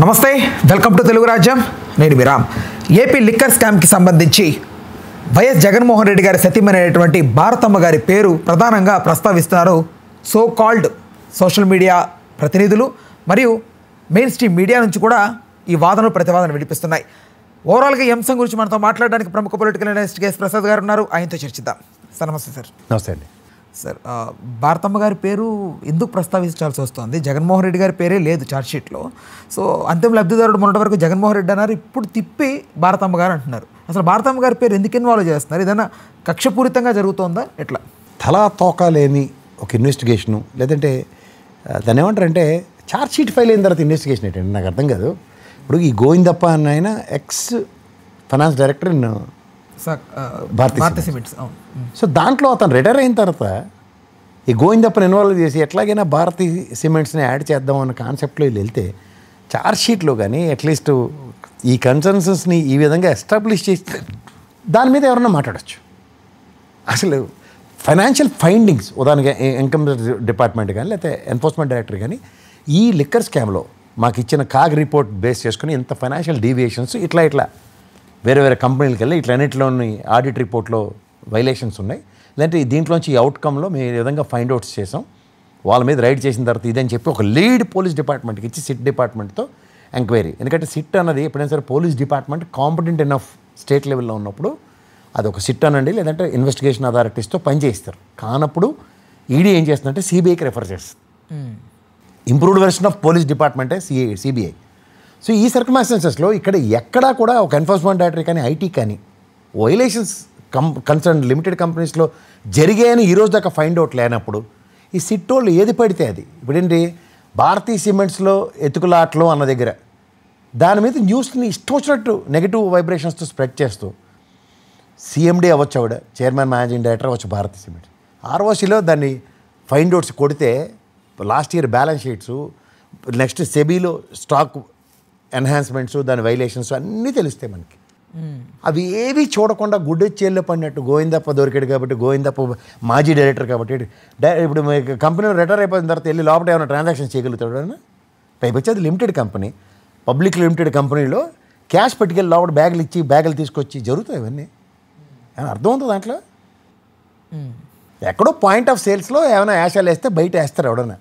నమస్తే, welcome to Telugu రాజ్యం. నేను విరామ్. ఏపీ లిక్కర్ స్కామ్కి సంబంధించి వైఎస్ జగన్మోహన్ రెడ్డి గారి సతీమణి భారతమ్మ గారి పేరు ప్రధానంగా ప్రస్తావిస్తున్నారు సో కాల్డ్ సోషల్ మీడియా ప్రతినిధులు మరియు మెయిన్ స్ట్రీమ్ మీడియా నుంచి కూడా ఈ వాదనలు ప్రతివాదనలు వినిపిస్తున్నాయి. ఓవరాల్గా ఈ అంశం గురించి మనతో మాట్లాడడానికి ప్రముఖ పొలిటికల్ అనలిస్ట్ కేఎస్ ప్రసాద్ గారు ఉన్నారు. ఆయనతో చర్చిద్దాం. సార్ నమస్తే. సార్ నమస్తే అండి. సార్, భారతమ్మ గారి పేరు ఎందుకు ప్రస్తావించాల్సి వస్తుంది? జగన్మోహన్ రెడ్డి గారి పేరే లేదు ఛార్జ్షీట్లో. సో అంతిమ లబ్ధిదారుడు మొన్నటి వరకు జగన్మోహన్ రెడ్డి అన్నారు, ఇప్పుడు తిప్పి భారతమ్మ గారు అంటున్నారు. అసలు భారతమ్మ గారి పేరు ఎందుకు ఇన్వాల్వ్ చేస్తున్నారు? ఏదైనా కక్షపూరితంగా జరుగుతుందా? ఎట్లా? తలా తోక లేని ఒక ఇన్వెస్టిగేషను, లేదంటే దాన్ని ఏమంటారంటే ఛార్జ్షీట్ ఫైల్ అయిన తర్వాత ఇన్వెస్టిగేషన్ ఏంటంటే నాకు అర్థం కాదు. ఇప్పుడు ఈ గోవిందప్ప అన్న ఆయన ex finance director in Bharathi Cements. So దాంట్లో అతను రిటైర్ అయిన తర్వాత ఈ గోవిందప్పని ఇన్వాల్వ్ చేసి ఎట్లాగైనా భారతీ సిమెంట్స్ని యాడ్ చేద్దాం అన్న కాన్సెప్ట్లో వీళ్ళు వెళ్తే ఛార్జ్షీట్లో కానీ అట్లీస్ట్ ఈ కన్సెన్సస్ని ఈ విధంగా ఎస్టాబ్లిష్ చేస్తే దాని మీద ఎవరన్నా మాట్లాడచ్చు. అసలు ఫైనాన్షియల్ ఫైండింగ్స్ ఉదాహరణగా ఇన్కమ్ డిపార్ట్మెంట్ కానీ లేకపోతే ఎన్ఫోర్స్మెంట్ డైరెక్టర్ కానీ ఈ లిక్కర్ స్కామ్లో మాకు ఇచ్చిన కాగ్ రిపోర్ట్ బేస్ చేసుకుని ఇంత ఫైనాన్షియల్ డీవియేషన్స్ ఇట్లా వేరే వేరే కంపెనీలకి వెళ్ళి ఇట్లన్నింటిలోని ఆడిట్ రిపోర్ట్లో వైలేషన్స్ ఉన్నాయి, లేదంటే దీంట్లోంచి ఈ అవుట్కమ్లో మేము ఈ విధంగా ఫైండ్ అవుట్స్ చేసాం, వాళ్ళ మీద రైడ్ చేసిన తర్వాత ఇదని చెప్పి ఒక లీడ్ పోలీస్ డిపార్ట్మెంట్కి ఇచ్చి సిట్ డిపార్ట్మెంట్తో ఎంక్వైరీ. ఎందుకంటే సిట్ అన్నది ఎప్పుడైనా సరే police department competent enough state లెవెల్లో ఉన్నప్పుడు అది ఒక సిట్ అనండి, లేదంటే ఇన్వెస్టిగేషన్ అథారిటీస్తో పనిచేయిస్తారు. కానప్పుడు ఈడీ ఏం చేస్తుందంటే సిబిఐకి రెఫర్ చేస్తుంది. ఇంప్రూవ్డ్ వెర్షన్ ఆఫ్ పోలీస్ డిపార్ట్మెంటే సిబిఐ. సో ఈ సర్కమ్స్టాన్సెస్లో ఇక్కడ ఎక్కడా కూడా ఒక ఎన్ఫోర్స్మెంట్ డైరెక్టర్ కానీ ఐటీ కానీ వైలేషన్స్ కన్సర్న్ లిమిటెడ్ కంపెనీస్లో జరిగాయని ఈరోజు దాకా ఫైండ్ అవుట్ లేనప్పుడు ఈ సిట్టోళ్ళు ఏది పడితే అది ఇప్పుడేంటి భారతీ సిమెంట్స్లో ఎతుకులాట్లు అన్న దగ్గర దాని మీద న్యూస్ని ఇష్టం వచ్చినట్టు నెగిటివ్ వైబ్రేషన్స్తో స్ప్రెడ్ చేస్తూ సిఎండి అవ్వచ్చు, ఆవిడ చైర్మన్ మేనేజింగ్ డైరెక్టర్ అవ్వచ్చు భారతీ సిమెంట్స్. ఆర్ఓసిలో దాన్ని ఫైండ్ అవుట్స్ కొడితే last year balance sheets, next సెబీలో స్టాక్ ఎన్హాన్స్మెంట్స్, దాని వైలేషన్స్ అన్నీ తెలుస్తాయి మనకి. అవి ఏవి చూడకుండా గుడ్డెచ్చేల్లో పడినట్టు గోవిందప్ప దొరికాడు కాబట్టి, గోవిందప్ప మాజీ డైరెక్టర్ కాబట్టి ఇప్పుడు కంపెనీ రిటైర్ అయిపోయిన తర్వాత వెళ్ళి లోపల ఏమైనా ట్రాన్సాక్షన్ చేయగలుగుతాడు అని పైపచ్చి అది లిమిటెడ్ కంపెనీ, పబ్లిక్ లిమిటెడ్ కంపెనీలో క్యాష్ పెట్టుకెళ్ళి లోపల బ్యాగులు ఇచ్చి బ్యాగులు తీసుకొచ్చి జరుగుతాయి ఇవన్నీ. అర్థం అవుతుంది దాంట్లో. ఎక్కడో పాయింట్ ఆఫ్ సేల్స్లో ఏమైనా యాషాలు వేస్తే బయట వేస్తారు ఎవడన్నా.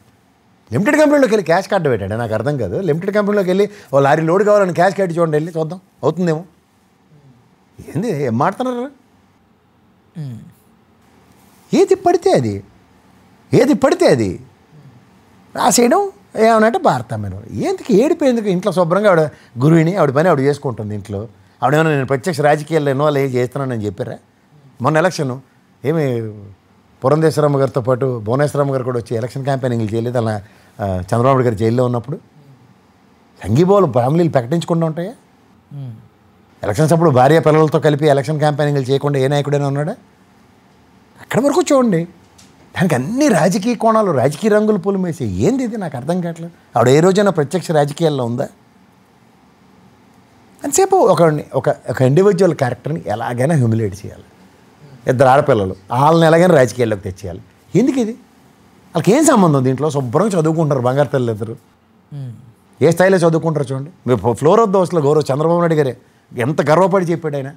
లిమిటెడ్ కంపెనీలోకి వెళ్ళి క్యాష్ కార్డు పెట్టండి, నాకు అర్థం కాదు. లిమిటెడ్ కంపెనీలోకి వెళ్ళి ఓ లారీ లోడ్ కావాలని క్యాష్ కార్డు చూడండి, వెళ్ళి చూద్దాం అవుతుందేమో. ఏంది ఏం మాడుతున్నారు? ఏది పడితే అది రాసేయడం ఏమనంటే భారతమ్మ. ఎందుకు ఏడిపోయేందుకు? ఇంట్లో శుభ్రంగా ఆవిడ గురువుని ఆవిడ పని ఆవిడ చేసుకుంటుంది ఇంట్లో. ఆవిడేమన్నా నేను ప్రత్యక్ష రాజకీయాల్లో ఇన్వాల్వ్ అయ్యి చేస్తున్నానని చెప్పారా? మొన్న ఎలక్షన్ ఏమి పురంధేశ్వరమ్మ గారితో పాటు భువనేశ్వరమ్మ గారు కూడా వచ్చి ఎలక్షన్ క్యాంపెయినింగ్లు చేయలేదు అలా చంద్రబాబు గారు జైల్లో ఉన్నప్పుడు? సంఘీభావాలు ఫ్యామిలీలు ప్రకటించకుండా ఉంటాయా? ఎలక్షన్స్ అప్పుడు భార్య పిల్లలతో కలిపి ఎలక్షన్ క్యాంపెయినింగ్లు చేయకుండా ఏ నాయకుడైనా ఉన్నాడా? అక్కడి వరకు చూడండి. దానికి అన్ని రాజకీయ కోణాలు, రాజకీయ రంగులు పూలమేసి ఏంది ఇది నాకు అర్థం కావట్లేదు. ఆవిడ ఏ రోజైనా ప్రత్యక్ష రాజకీయాల్లో ఉందా? అంతసేపు ఒక ఇండివిజువల్ క్యారెక్టర్ని ఎలాగైనా హ్యూమిలేట్ చేయాలి. ఇద్దరు ఆడపిల్లలు వాళ్ళని ఎలాగైనా రాజకీయాల్లోకి తెచ్చేయాలి. ఎందుకు ఇది? వాళ్ళకి ఏం సంబంధం దీంట్లో? శుభ్రంగా చదువుకుంటారు బంగారు తల్లి ఇద్దరు. ఏ స్థాయిలో చదువుకుంటారు చూడండి. మీరు ఫ్లోర్ ఆఫ్ ద హౌస్లో గౌరవ చంద్రబాబు నాయుడు గారే ఎంత గర్వపడి చెప్పాడు ఆయన.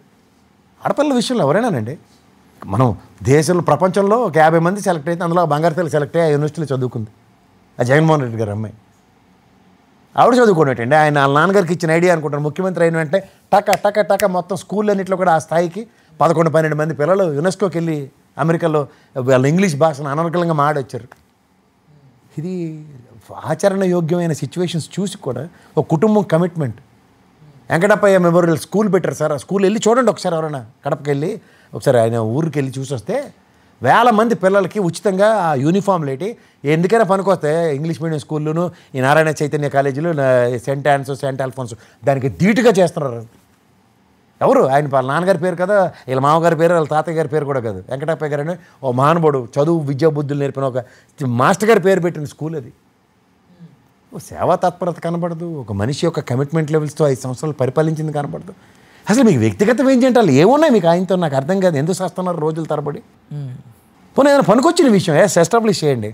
ఆడపిల్లల విషయంలో ఎవరైనానండి, మనం దేశంలో ప్రపంచంలో ఒక 50 మంది సెలెక్ట్ అయితే అందులో బంగారు తల్లి సెలెక్ట్ అయ్యి ఆ యూనివర్సిటీలో చదువుకుంది. ఆ జగన్మోహన్ రెడ్డి గారు అమ్మాయి ఆవిడ చదువుకునేటండి. ఆయన వాళ్ళ నాన్నగారికి ఇచ్చిన ఐడియా అనుకుంటారు. ముఖ్యమంత్రి అయిన వెంటనే టక మొత్తం స్కూళ్ళన్నింటిలో కూడా ఆ స్థాయికి 11-12 మంది పిల్లలు యునెస్కోకి వెళ్ళి అమెరికాలో వాళ్ళ ఇంగ్లీష్ భాషను అనర్గళంగా మాడొచ్చారు. ఇది ఆచరణ యోగ్యమైన సిచ్యువేషన్స్ చూసి కూడా ఒక కుటుంబం కమిట్మెంట్. వెంకటప్పయ్య మెమోరియల్ స్కూల్ పెట్టారు సార్. ఆ స్కూల్ వెళ్ళి చూడండి ఒకసారి, ఎవరైనా కడపకి వెళ్ళి ఒకసారి ఆయన ఊరికి వెళ్ళి చూసి వస్తే 1000 మంది పిల్లలకి ఉచితంగా ఆ యూనిఫామ్లు ఏంటి ఎందుకైనా పనికొస్తే ఇంగ్లీష్ మీడియం స్కూల్లోనూ ఈ నారాయణ చైతన్య కాలేజీలో సెంట్ ఆన్స్ సెంట్ ఆల్ఫోన్స్ దానికి ధీటుగా చేస్తున్నారు. ఎవరు? ఆయన వాళ్ళ నాన్నగారి పేరు కదా, వీళ్ళ మామగారి పేరు, వాళ్ళ తాతయ్య గారి పేరు కూడా కాదు. వెంకటప్పయ్య గారు అని ఓ మహానుభావుడు చదువు విద్యా బుద్ధులు నేర్పిన ఒక మాస్టర్ గారి పేరు పెట్టిన స్కూల్ అది. సేవా తత్పరత కనబడదు, ఒక మనిషి యొక్క కమిట్మెంట్ లెవెల్స్తో 5 సంవత్సరాలు పరిపాలించింది కనబడదు. అసలు మీకు వ్యక్తిగతం ఏం చేయాలి? ఏమున్నాయి మీకు ఆయనతో? నాకు అర్థం కాదు. ఎందుకు చేస్తున్నారు రోజుల తరబడి? పోనీ ఏదైనా పనికొచ్చిన విషయం ఎస్టాబ్లిష్ చేయండి.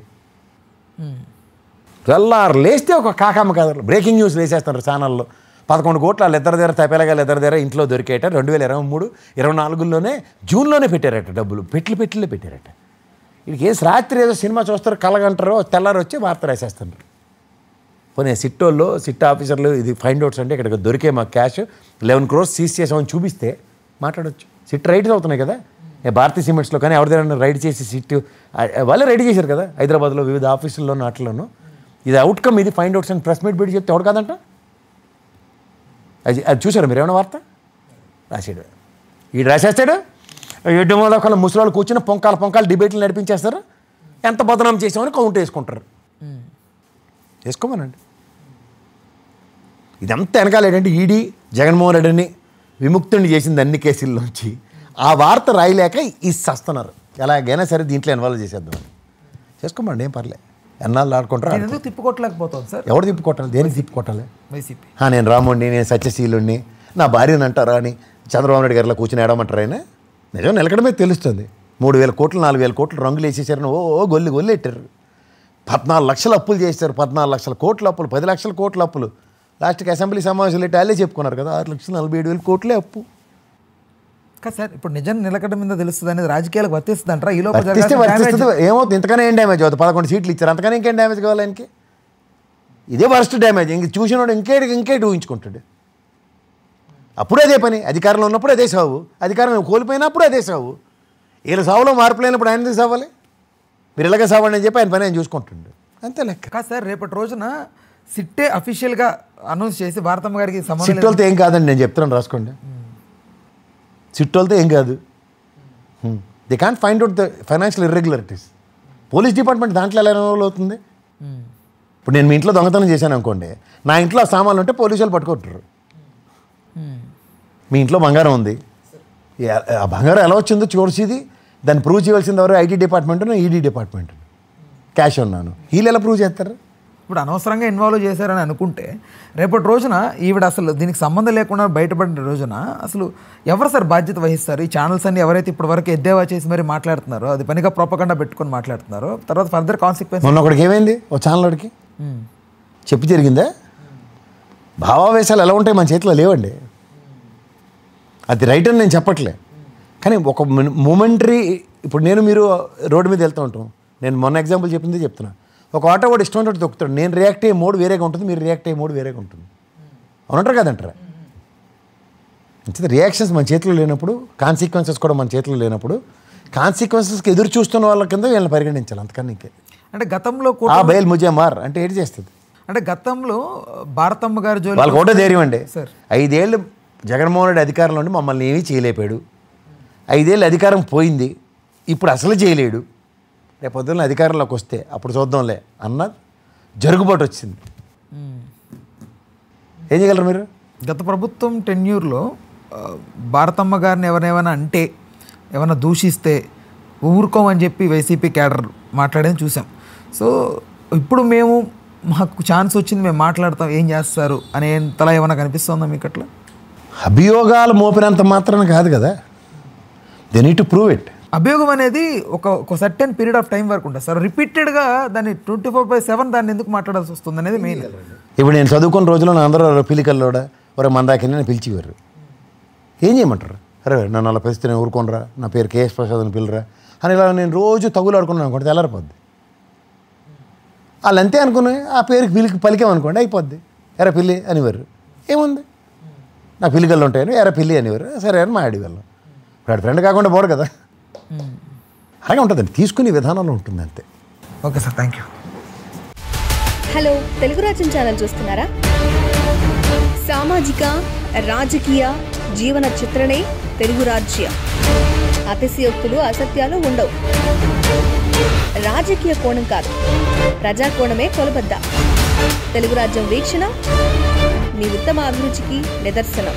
తెల్లారు లేస్తే ఒక కాకమ్మ కథలు బ్రేకింగ్ న్యూస్ వేసేస్తారు ఛానల్లో. 11 కోట్ల వాళ్ళ ఇద్దరి దగ్గర తపేలగా ఇద్దరి దగ్గర ఇంట్లో దొరికేట 2023-24లోనే జూన్లోనే పెట్టారట డబ్బులు. పెట్టిలో పెట్టారట. వీడికి ఏం రాత్రి ఏదో సినిమా చూస్తారు కలగంటారో తెల్లారు వచ్చి వార్త రాసేస్తున్నారు. పోనీ సిట్ ఆఫీసర్లు ఇది ఫైండ్ అవుట్స్ అంటే ఇక్కడ దొరికే మాకు క్యాష్ 11 crores సీజ్ చేసామని చూపిస్తే మాట్లాడవచ్చు. సిట్ రైడ్స్ అవుతున్నాయి కదా, భారతీయ సిమెంట్స్లో కానీ ఎవరి దగ్గర రైడ్ చేసి సిట్ వాళ్ళే రెడీ చేశారు కదా హైదరాబాద్లో వివిధ ఆఫీసుల్లోనూ వాటిలోనూ. ఇది అవుట్కమ్, ఇది ఫైండ్ అవుట్స్ అని ప్రెస్ మీట్ పెట్టి చెప్తే ఎవడు కాదంట. అది చూసారు మీరు ఏమైనా వార్త? రాసాడు వీడు, రాసేస్తాడు. 7 మొదల ముసలి కూర్చుని పొంకాలు డిబేట్లు నడిపించేస్తారు. ఎంత బదనాం చేసామని కౌంట్ వేసుకుంటారు. వేసుకోమనండి. ఇదంతా వెనకాల ఏంటంటే ఈడీ జగన్మోహన్ రెడ్డిని విముక్తుని చేసింది అన్ని కేసుల్లోంచి. ఆ వార్త రాయలేక ఇస్తున్నారు. ఎలాగైనా సరే దీంట్లో ఇన్వాల్వ్ చేసేద్దామని. చేసుకోమండి, ఏం పర్లే. ఎన్నాళ్ళు ఆడుకుంటారు. ఎందుకు తిప్పుకోవట్లేకపోతాం సార్? ఎవరు తిప్పుకొట్టాలి? దేనికి తిప్పుకొట్టాలి? వైసీపీ. నేను రాముడిని, నేను సత్యశీలుణ్ణి, నా భార్యని అంటారా అని చంద్రబాబు నాయుడు గారిలో కూర్చొని ఏడమంటారు. ఆయన నిజం నిలకడమే తెలుస్తుంది. 3,000 కోట్లు 4,000 కోట్లు రంగులు వేసేసారని గొల్లి ఎట్టారు. 14 లక్షల అప్పులు చేశారు. 14 లక్షల కోట్ల అప్పులు, 10 లక్షల కోట్ల అప్పులు. లాస్ట్కి అసెంబ్లీ సమావేశాలు ఎట్టి వాళ్ళే చెప్పుకున్నారు కదా, 6,47,000 కోట్లే అప్పు. కదా సార్, ఇప్పుడు నిజం నిలకడ మీద తెలుస్తుంది అనేది రాజకీయాలకు వర్తిస్తుంది అంటారా? ఈ లోపల ఏమవుతుంది? ఇంతకనే ఏం డ్యామేజ్ అవుతుంది? 11 సీట్లు ఇచ్చారు, అంతకనే ఇంకేం డ్యామేజ్ కావాలి ఆయనకి? ఇదే వర్స్ట్ డ్యామేజ్. ఇంక చూసినోడు ఇంకేటి ఊహించుకుంటాడు. అప్పుడు అదే పని. అధికారంలో ఉన్నప్పుడు అదే సావు, అధికారం కోల్పోయినప్పుడు అదే సావు. వీళ్ళ సావులో మార్పు లేనప్పుడు ఆయన ఎందుకు సావాలి? మీరు ఇలాగే సావండి అని చెప్పి ఆయన పని ఆయన చూసుకుంటుండే, అంతే లెక్క. కాదు సార్, రేపటి రోజున సిట్టే అఫీషియల్గా అనౌన్స్ చేసి భారతమ్మ గారికి సిట్టోలతో ఏం కాదండి, నేను చెప్తున్నాను రాసుకోండి. సిట్టోలతో ఏం కాదు. They can't find out the financial irregularities. Police department దాంట్లో ఎలా ఇన్వాల్వ్ అవుతుంది? ఇప్పుడు నేను మీ ఇంట్లో దొంగతనం చేశాను అనుకోండి, నా ఇంట్లో ఆ సామాన్లు ఉంటే పోలీసు వాళ్ళు పట్టుకుంటారు. మీ ఇంట్లో బంగారం ఉంది, ఆ బంగారం ఎలా వచ్చిందో చూసేది, దాన్ని ప్రూవ్ చేయవలసింది ఎవరు? IT department, ED department. Cash ఉన్నాను, వీళ్ళు ఎలా ప్రూవ్ చేస్తారు? ఇప్పుడు అనవసరంగా ఇన్వాల్వ్ చేశారని అనుకుంటే రేపటి రోజున ఈవిడ అసలు దీనికి సంబంధం లేకుండా బయటపడిన రోజున అసలు ఎవరు సార్ బాధ్యత వహిస్తారు? ఈ ఛానల్స్ అన్ని ఎవరైతే ఇప్పటి వరకు ఎద్దేవా చేసి మరి మాట్లాడుతున్నారో, అది పనిగా ప్రోపగండా పెట్టుకొని మాట్లాడుతున్నారో, తర్వాత ఫర్దర్ కాన్సిక్వెన్స్. మొన్న ఒకడికి ఏమైంది? ఓ ఛానల్ వాడికి చెప్పి జరిగిందా? భావావేశాలు ఎలా ఉంటాయి మన చేతిలో లేవండి. అది రైట్ అని నేను చెప్పట్లే, కానీ ఒక మూమెంటరీ. ఇప్పుడు మీరు రోడ్డు మీద వెళ్తూ ఉంటాం. నేను మొన్న ఎగ్జాంపుల్ చెప్పింది చెప్తున్నా. ఒక ఆటో వాడు ఇష్టం ఉన్నట్టు తొక్కుతాడు. నేను రియాక్ట్ అయ్యే మోడ్ వేరేగా ఉంటుంది, మీరు రియాక్ట్ అయ్యే మోడ్ వేరేగా ఉంటుంది. అవునంటారు కదంటారా? రియాక్షన్స్ మన చేతిలో లేనప్పుడు, కాన్సిక్వెన్సెస్ కూడా మన చేతిలో లేనప్పుడు, కాన్సిక్వెన్సెస్కి ఎదురు చూస్తున్న వాళ్ళ కింద వీళ్ళని పరిగణించాలి. అంతకన్నా ఇంకే. అంటే గతంలో బయలు ముజే మార్ అంటే ఏంటి చేస్తుంది? అంటే గతంలో భారతమ్మ గారి జోలి వాళ్ళకి ఒకటో ధైర్యం అండి. సార్ 5 ఏళ్ళు జగన్మోహన్ రెడ్డి అధికారంలో ఉండి మమ్మల్ని ఏమీ చేయలేపాడు. 5 ఏళ్ళు అధికారం పోయింది, ఇప్పుడు అసలు చేయలేడు. రేపు పొద్దున్న అధికారంలోకి వస్తే అప్పుడు చూద్దాంలే అన్న జరుగుబాటు వచ్చింది. ఏం చేయగలరు మీరు? గత ప్రభుత్వం టెన్యూర్లో భారతమ్మ గారిని ఎవరైనా అంటే, ఏమైనా దూషిస్తే ఊరుకోమని చెప్పి వైసీపీ క్యాడర్ మాట్లాడేది చూసాం. సో ఇప్పుడు మాకు ఛాన్స్ వచ్చింది, మేము మాట్లాడతాం, ఏం చేస్తారు అనేంతలా ఏమైనా కనిపిస్తుందా మీకు? అట్లా అభియోగాలు మోపినంత మాత్రాన కాదు కదా, they need to prove it. అభియోగం అనేది ఒక సర్టెన్ పీరియడ్ ఆఫ్ టైం వరకు ఉంటుంది సార్. రిపీటెడ్గా దాన్ని 24/7 దాన్ని ఎందుకు మాట్లాడాల్సి వస్తుంది అనేది మెయిన్. ఇప్పుడు నేను చదువుకున్న రోజుల్లో నా అందరూ పిలికల్లోడా ఒక మందాకిని నేను పిలిచివారు. ఏం చేయమంటారు? అరే నన్ను అలా పరిస్థితి నేను ఊరుకోనరా, నా పేరు కేఎస్ ప్రసాద్ అని పిల్లరా అని ఇలా నేను రోజు తగులాడుకున్నాను అనుకోండి, తెల్లారిపోద్ది. వాళ్ళు అంతే అనుకుని ఆ పేరుకి పలికామనుకోండి అయిపోద్ది. ఎరా పిల్లి అనేవారు. ఏముంది, నా పిల్లికల్లో ఉంటాయని ఎరా పిల్లి అనేవారు. సరే అని మా ఆడివాళ్ళం. ఇప్పుడు ఫ్రెండ్ కాకుండా పోరు కదా, అలాగే ఉంటుందండి. తీసుకునే విధానంలో ఉంటుంది అంతే. Okay sir, thank you. Hello, Telugu రాజ్యం ఛానల్ చూస్తున్నారా? సామాజిక రాజకీయ జీవన చిత్రణే తెలుగు రాజ్యం. అతిశయోక్తులు అసత్యాలు ఉండవు. రాజకీయ కోణం కాదు, ప్రజా కోణమే కొలబద్ద. తెలుగు రాజ్యం వీక్షణ మీ ఉత్తమ అభిరుచికి నిదర్శనం.